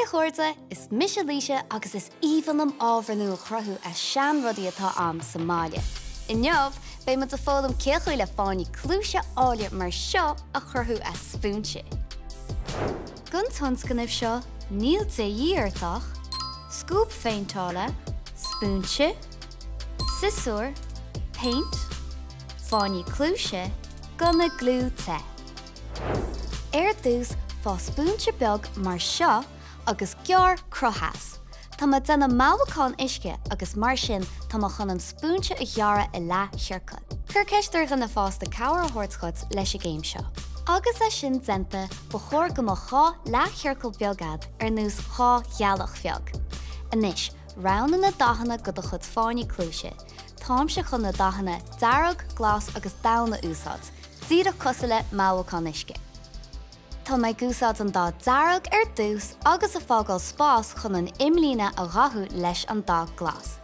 chuirde is Michelisha agus is íhanam ábharnú chruthú a sean rudí atá am Somália. I neamh, bé mu a fólam céchuil le fáinní clúise áile mar seo a chruthú a spúnse. Gun tonscanibh seo, níl de dhíartach, scúp féintála, spúnse, sisúr, paint, fáinní clúise, guna glú te. Dús fá spúnse beag mar seo agus gear crochas. Tá ma denna mábhacán isce agus mar sin tá ma chun an spúnse a ghearra I le thiorcail. Cur ceistir gan na fásta cabhar thuirtchut leis a géim seo. Agus é sin denta ba chóir go mo chá le thiorcail beagad nús chá ghealach feag. Anis, rán na dahanna go do chud fáinní clúise. Tám se chun na dahanna darag, glas agus dána úsáid. Díadach cosa le mábhacán isce. Tá mé gúsáid an dá darag dús agus a fágáil spás chun an imlíne a rathú leis an dá glas.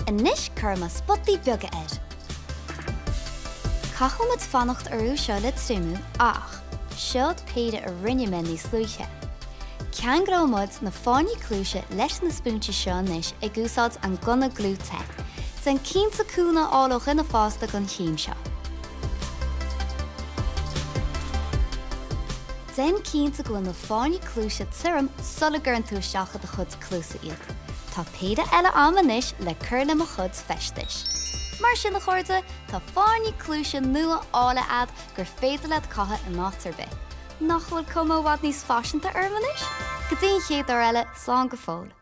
Anis chur spottaí beaga air. Cacham fannacht arú seo le trimú ach, seod péide a rinne me níos luithe. Cean grámod na fáinní clúise leis na spúnse seo níos ag gúsáid an guna glú te. Den cínta cúna álach ina fásta gon chiim seo. Den cínta go na fáinní clúise tirim sulla gur an tú seacha de chud clúsa iad. Tá péide eile am anis le cur le mo chud festis. Mar sin na chuirde, tá fáinní clúise nua ála ad gur féidir leat catha in átarbe. Nach bhfuil cuma bhd níos fáisianta armanis? Go dtíon chéad ar eile slán go fóil.